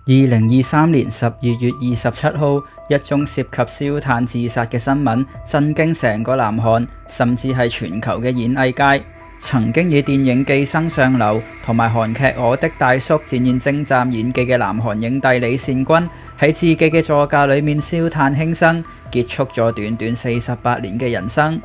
2023年12月27號，一宗涉及燒炭自殺嘅新聞震驚成個南韓，甚至係全球嘅演藝界。曾經以電影《寄生上流》同埋韓劇《我的大叔》展現精湛演技嘅南韓影帝李善均，喺自己嘅座駕裏面燒炭輕生，結束咗短短48年嘅人生。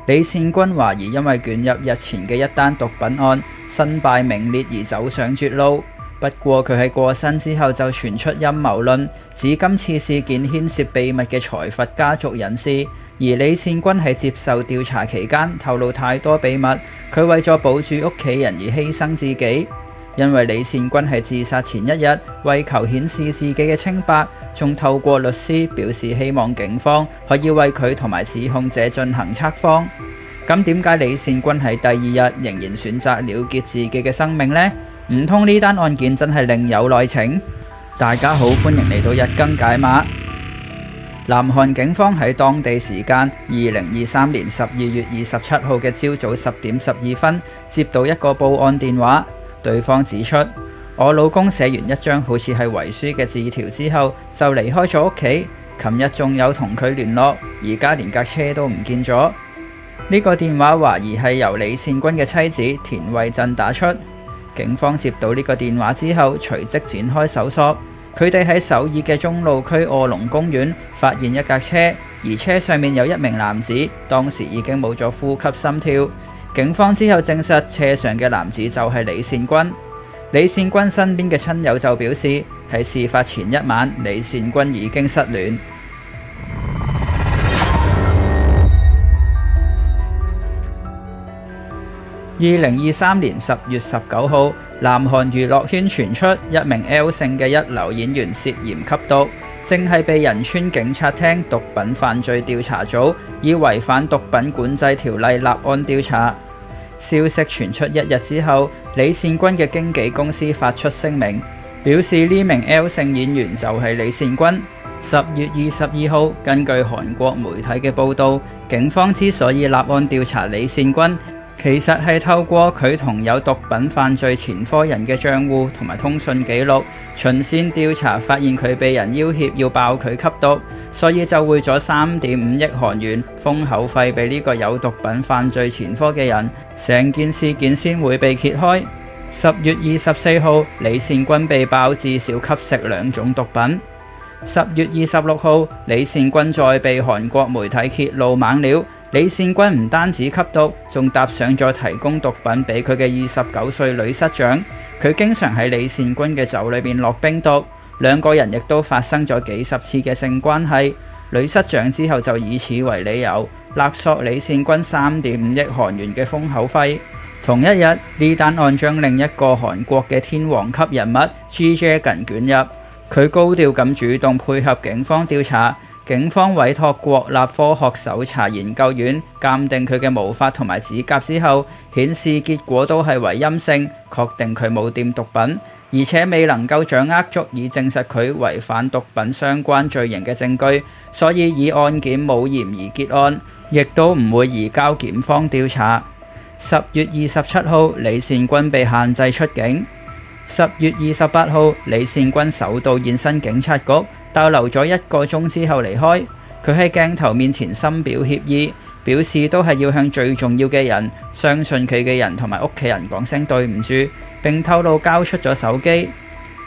李善均懷疑因為捲入日前嘅一單毒品案，身敗名裂而走上絕路。不過佢喺過身之後就傳出陰謀論，指今次事件牽涉秘密嘅財閥家族人士，而李善均喺接受調查期間透露太多秘密，佢為咗保住屋企人而犧牲自己。因為李善均喺自殺前一日為求顯示自己嘅清白，仲透過律師表示希望警方可以為佢同埋指控者進行測謊。咁點解李善均喺第二日仍然選擇了結自己嘅生命呢？唔通呢單案件真係另有內情？大家好，歡迎嚟到日更解碼。南韓警方喺當地時間2023年12月27號嘅朝早10點12分接到一個報案電話，對方指出，我老公寫完一張好似係遺書嘅字條之後就離開咗屋企，琴日仲有同佢聯絡，而家連架車都唔見咗。呢個電話懷疑係由李善均嘅妻子田惠鎮打出。警方接到呢個電話之後，隨即展開搜索。佢哋喺首爾嘅中路區臥龍公園發現一架車，而車上面有一名男子，當時已經冇咗呼吸心跳。警方之後證實車上嘅男子就係李善均。李善均身邊嘅親友就表示，喺事發前一晚，李善均已經失聯。2023年10月19號，南韓娛樂圈傳出一名 L 姓嘅一流演員涉嫌吸毒，正係被仁川警察廳毒品犯罪調查組以違反毒品管制條例立案調查。消息傳出一日之後，李善均嘅經紀公司發出聲明，表示呢名 L 姓演員就係李善均。10月22號，根據韓國媒體嘅報道，警方之所以立案調查李善均，其實係透過佢同有毒品犯罪前科人嘅賬戶同埋通訊記錄，循線調查發現佢被人要挾要爆佢吸毒，所以就匯咗3.5億韓元封口費俾呢個有毒品犯罪前科嘅人，成件事件先會被揭開。10月24號，李善均被爆至少吸食2種毒品。10月26號，李善均再被韓國媒體揭露猛料。李善均唔單止吸毒，仲搭上咗提供毒品俾佢嘅29歲女室長。佢經常喺李善均嘅酒裏面落冰毒，兩個人亦都發生咗幾十次嘅性關係。女室長之後就以此為理由，勒索李善均3.5億韓元嘅封口費。同一日，呢單案將另一個韓國嘅天王級人物 G Dragon捲入，佢高調咁主動配合警方調查。警方委託國立科學搜查研究院鑑定佢嘅毛髮同埋指甲之後，顯示結果都係為陰性，確定佢冇掂毒品，而且未能夠掌握足以證實佢違反毒品相關罪行嘅證據，所以以案件冇嫌疑結案，亦都唔會移交檢方調查。10月27號，李善均被限制出境。10月28號，李善均首度現身警察局，逗留咗1個鐘之後離開。佢喺鏡頭面前深表歉意，表示都係要向最重要嘅人、相信佢嘅人同埋屋企人講聲對唔住，並透露交出咗手機。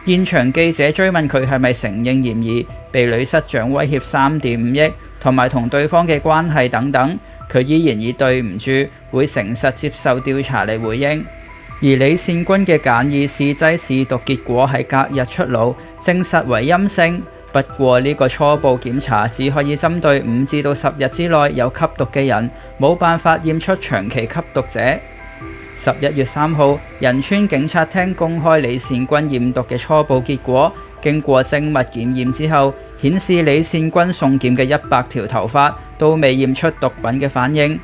現場記者追問佢係咪承認嫌疑，被女室長威脅3.5億同埋同對方嘅關係等等，佢依然以對唔住、會誠實接受調查嚟回應。而李善均嘅簡易試劑試毒結果喺隔日出爐，證實為陰性。不過呢個初步檢查只可以針對5至到10日之內有吸毒嘅人，冇辦法驗出長期吸毒者。11月3號，仁川警察廳公開李善均驗毒嘅初步結果，經過精密檢驗之後，顯示李善均送檢嘅100條頭髮都未驗出毒品嘅反應。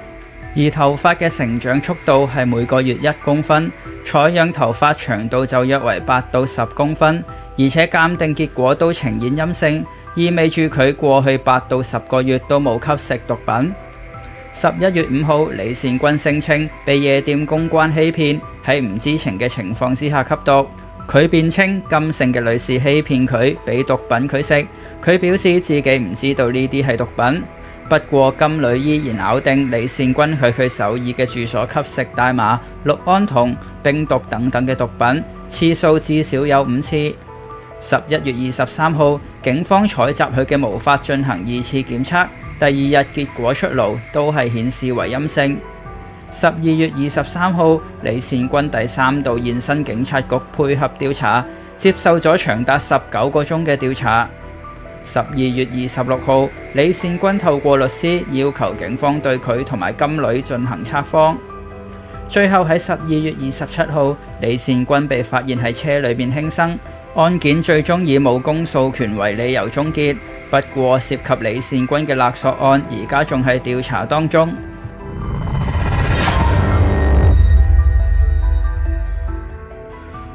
而頭髮嘅成長速度係每個月1公分，採樣頭髮長度就約為8到10公分，而且鑑定結果都呈現陰性，意味住佢過去8到10個月都冇吸食毒品。11月5號，李善均聲稱被夜店公關欺騙，喺唔知情嘅情況之下吸毒。佢辯稱金姓嘅女士欺騙佢，俾毒品佢食。佢表示自己唔知道呢啲係毒品。不過金女依然咬定李善均去佢首爾嘅住所吸食大麻、氯胺酮、冰毒等等嘅毒品，次數至少有5次。11月23號，警方採集佢嘅毛髮進行2次檢測，第二日結果出爐，都係顯示為陰性。12月23號，李善均第3度現身警察局配合調查，接受咗長達19個鐘嘅調查。12月26號，李善均透過律師要求警方對佢同埋金女進行測謊。最後喺12月27號，李善均被發現喺車裏面輕生，案件最終以冇公訴權為理由終結。不過涉及李善均嘅勒索案，而家仲係調查當中。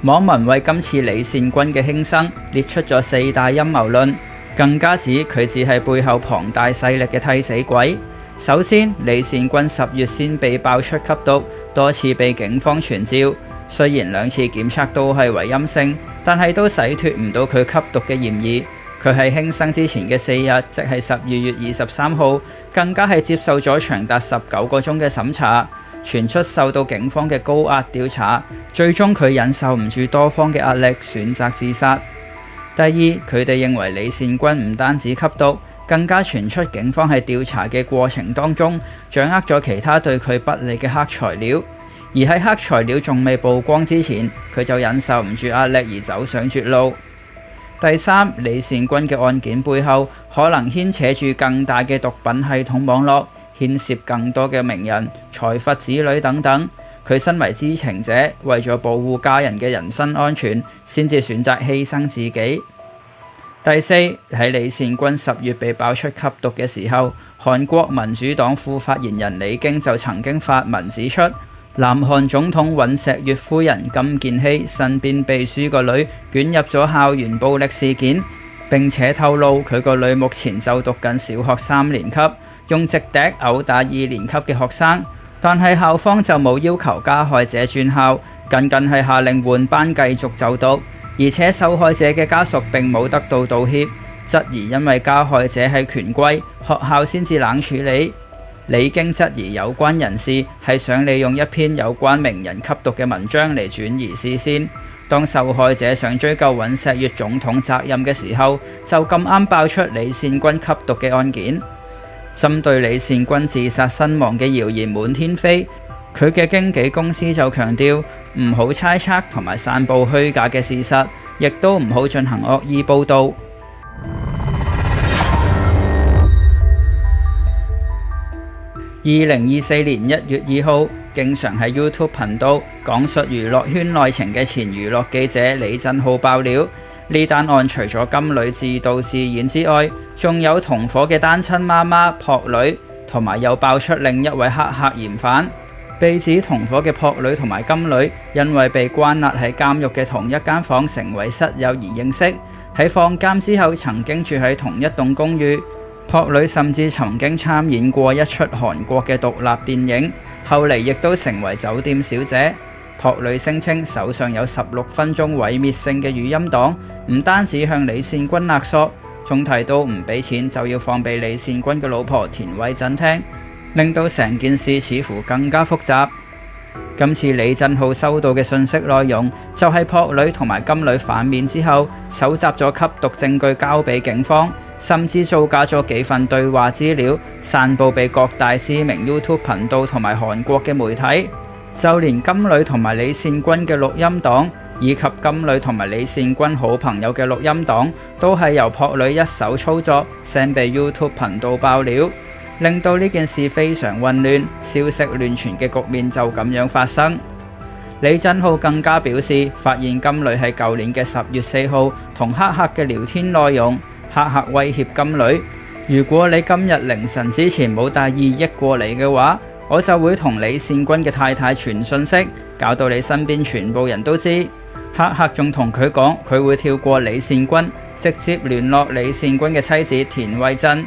網民為今次李善均嘅輕生列出咗4大陰謀論，更加指佢只係背後龐大勢力嘅替死鬼。首先，李善均10月先被爆出吸毒，多次被警方傳召，雖然2次檢測都係為陰性，但係都洗脫唔到佢吸毒嘅嫌疑。佢喺輕生之前嘅4日，即係12月23號，更加係接受咗長達19個鐘嘅審查。傳出受到警方嘅高壓調查，最終佢忍受唔住多方嘅壓力，選擇自殺。第二，佢哋認為李善均唔單止吸毒，更加傳出警方喺調查嘅過程當中，掌握咗其他對佢不利嘅黑材料，而喺黑材料仲未曝光之前，佢就忍受唔住壓力而走上絕路。第三，李善均嘅案件背後可能牽扯住更大嘅毒品系統網絡，牽涉更多嘅名人、財閥子女等等。佢身為知情者，為咗保護家人嘅人身安全，先至選擇犧牲自己。第四，喺李善均10月被爆出吸毒嘅時候，韓國民主黨副發言人李京就曾經發文指出，南韓總統尹錫悅夫人金建希身邊秘書個女捲入咗校園暴力事件，並且透露佢個女目前就讀緊小學3年級，用直笛毆打2年級嘅學生，但係校方就冇要求加害者轉校，僅僅係下令換班繼續就讀，而且受害者嘅家屬並冇得到道歉，質疑因為加害者係權貴，學校先至冷處理。李京質疑有關人士係想利用一篇有關名人吸毒嘅文章嚟轉移視線。當受害者想追究尹錫悅總統責任嘅時候，就咁啱爆出李善均吸毒嘅案件。針對李善均自殺身亡嘅謠言滿天飛，佢嘅經紀公司就強調唔好猜測同埋散佈虛假嘅事實，亦都唔好進行惡意報導。2024年1月2號，經常喺 YouTube 頻道講述娛樂圈內情嘅前娛樂記者李振浩爆料，呢單案除咗金女自導自演之外，仲有同伙嘅單親媽媽朴女，同埋又爆出另一位黑客嫌犯。被指同伙嘅朴女同埋金女，因為被關押喺監獄嘅同一間房成為室友而認識，喺放監之後曾經住喺同一棟公寓。朴女甚至曾經參演過一出韓國嘅獨立電影，後嚟亦都成為酒店小姐。朴女聲稱手上有16分鐘毀滅性嘅語音檔，唔單止向李善均勒索，仲提到唔俾錢就要放俾李善均嘅老婆田惠珍聽，令到成件事似乎更加複雜。今次李振浩收到嘅信息內容，就係朴女同埋金女反面之後，搜集咗吸毒證據交俾警方，甚至造假咗幾份對話資料，散佈俾各大知名 YouTube 頻道同埋韓國嘅媒體。就連金女同埋李善均嘅錄音檔，以及金女同埋李善均好朋友嘅錄音檔，都係由朴女一手操作 send 俾 YouTube 頻道爆料，令到呢件事非常混亂，消息亂傳嘅局面就咁樣發生。李振浩更加表示，發現金女喺舊年嘅10月4號同黑客嘅聊天內容，黑客威脅金女，如果你今日凌晨之前冇帶2億過嚟嘅話，我就會同李善均嘅太太傳訊息，搞到你身邊全部人都知。黑客仲同佢講，佢會跳過李善均，直接聯絡李善均嘅妻子田惠珍。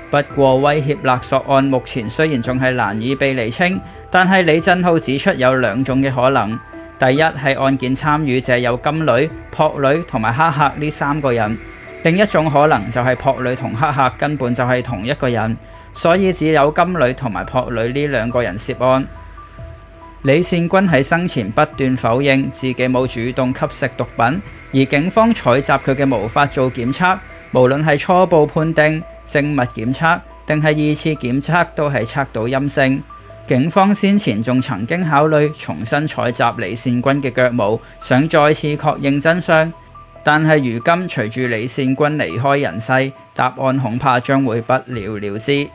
不過威脅勒索案目前雖然仲係難以被釐清，但係李振浩指出有2種嘅可能。第一係案件參與者有金女、朴女同埋黑客呢3個人，另一種可能就係朴女同黑客根本就係同一個人，所以只有金女同埋朴女呢2個人涉案。李善均喺生前不斷否認自己冇主動吸食毒品，而警方採集佢嘅毛髮做檢測，無論係初步判定、證物檢測定係2次檢測都係測到陰性。警方先前仲曾經考慮重新採集李善均嘅腳毛，想再次確認真相，但係如今隨住李善均離開人世，答案恐怕將會不了了之。